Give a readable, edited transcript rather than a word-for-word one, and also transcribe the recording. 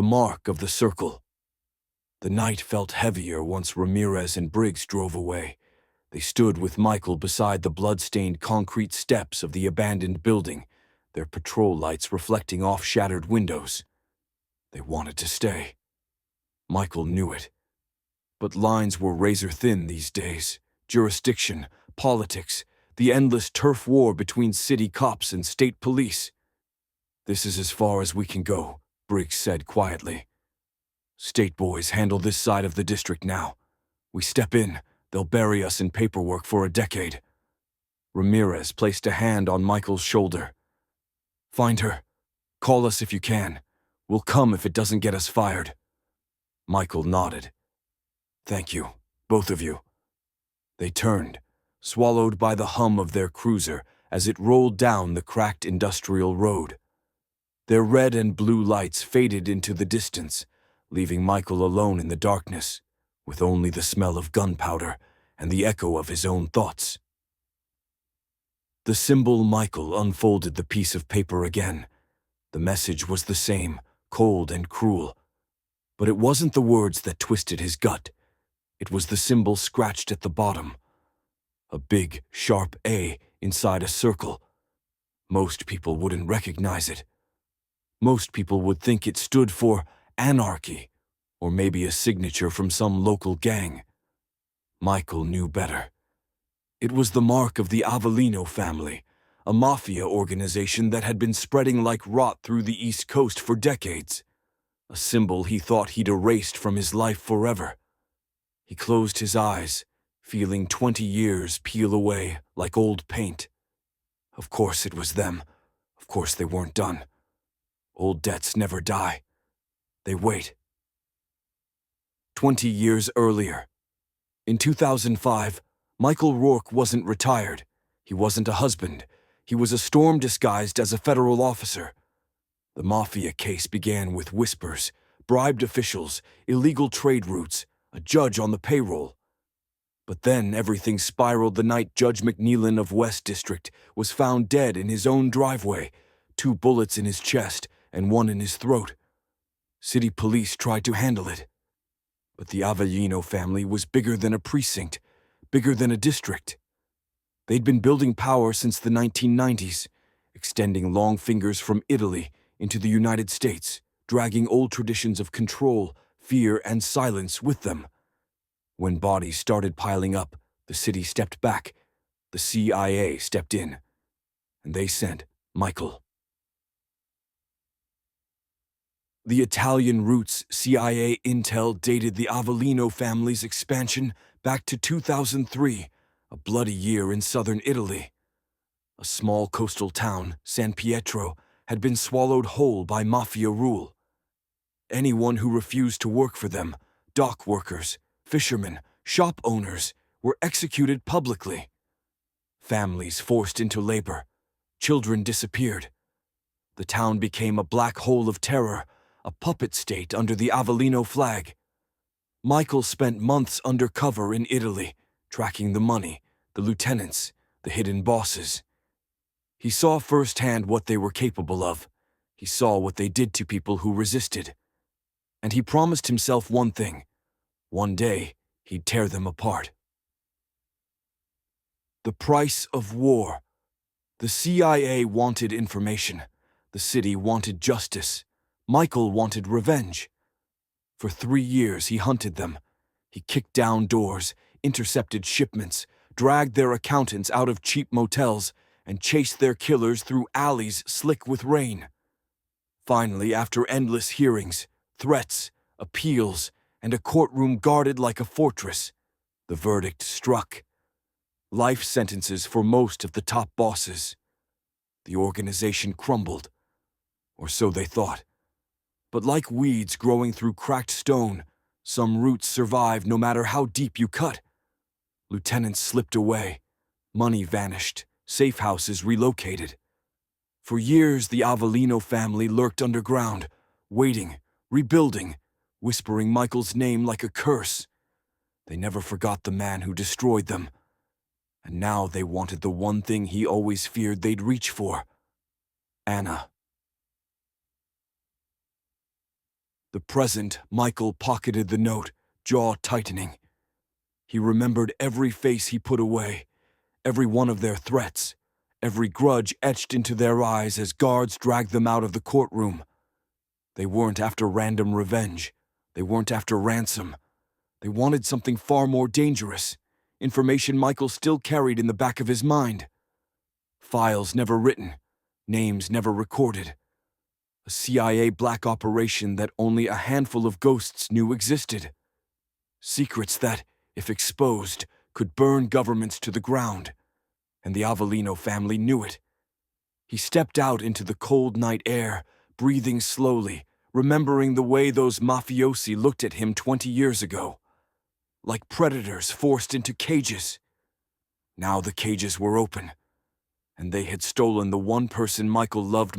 The mark of the circle. The night felt heavier once Ramirez and Briggs drove away. They stood with Michael beside the blood-stained concrete steps of the abandoned building, their patrol lights reflecting off shattered windows. They wanted to stay. Michael knew it. But lines were razor-thin these days. Jurisdiction, politics, the endless turf war between city cops and state police. "This is as far as we can go," Briggs said quietly. "State boys handle this side of the district now. We step in, they'll bury us in paperwork for a decade." Ramirez placed a hand on Michael's shoulder. "Find her. Call us if you can. We'll come if it doesn't get us fired." Michael nodded. "Thank you, both of you." They turned, swallowed by the hum of their cruiser as it rolled down the cracked industrial road. Their red and blue lights faded into the distance, leaving Michael alone in the darkness, with only the smell of gunpowder and the echo of his own thoughts. The symbol Michael unfolded the piece of paper again. The message was the same, cold and cruel. But it wasn't the words that twisted his gut. It was the symbol scratched at the bottom. A big, sharp A inside a circle. Most people wouldn't recognize it. Most people would think it stood for anarchy, or maybe a signature from some local gang. Michael knew better. It was the mark of the Avelino family, a mafia organization that had been spreading like rot through the East Coast for decades. A symbol he thought he'd erased from his life forever. He closed his eyes, feeling 20 years peel away like old paint. Of course it was them. Of course they weren't done. Old debts never die. They wait. 20 years earlier. In 2005, Michael Rourke wasn't retired. He wasn't a husband. He was a storm disguised as a federal officer. The mafia case began with whispers, bribed officials, illegal trade routes, a judge on the payroll. But then everything spiraled the night Judge McNeilin of West District was found dead in his own driveway, 2 bullets in his chest and 1 in his throat. City police tried to handle it. But the Avelino family was bigger than a precinct, bigger than a district. They'd been building power since the 1990s, extending long fingers from Italy into the United States, dragging old traditions of control, fear, and silence with them. When bodies started piling up, the city stepped back. The CIA stepped in. And they sent Michael. The Italian roots CIA intel dated the Avelino family's expansion back to 2003, a bloody year in southern Italy. A small coastal town, San Pietro, had been swallowed whole by mafia rule. Anyone who refused to work for them, dock workers, fishermen, shop owners, were executed publicly. Families forced into labor. Children disappeared. The town became a black hole of terror, a puppet state under the Avelino flag. Michael spent months undercover in Italy, tracking the money, the lieutenants, the hidden bosses. He saw firsthand what they were capable of. He saw what they did to people who resisted. And he promised himself one thing. One day, he'd tear them apart. The price of war. The CIA wanted information. The city wanted justice. Michael wanted revenge. For 3 years, he hunted them. He kicked down doors, intercepted shipments, dragged their accountants out of cheap motels, and chased their killers through alleys slick with rain. Finally, after endless hearings, threats, appeals, and a courtroom guarded like a fortress, the verdict struck. Life sentences for most of the top bosses. The organization crumbled, or so they thought. But like weeds growing through cracked stone, some roots survive no matter how deep you cut. Lieutenants slipped away. Money vanished. Safe houses relocated. For years, the Avelino family lurked underground, waiting, rebuilding, whispering Michael's name like a curse. They never forgot the man who destroyed them. And now they wanted the one thing he always feared they'd reach for. Anna. The present, Michael pocketed the note, jaw tightening. He remembered every face he put away, every one of their threats, every grudge etched into their eyes as guards dragged them out of the courtroom. They weren't after random revenge. They weren't after ransom. They wanted something far more dangerous, information Michael still carried in the back of his mind. Files never written, names never recorded. A CIA black operation that only a handful of ghosts knew existed. Secrets that, if exposed, could burn governments to the ground. And the Avelino family knew it. He stepped out into the cold night air, breathing slowly, remembering the way those mafiosi looked at him 20 years ago. Like predators forced into cages. Now the cages were open, and they had stolen the one person Michael loved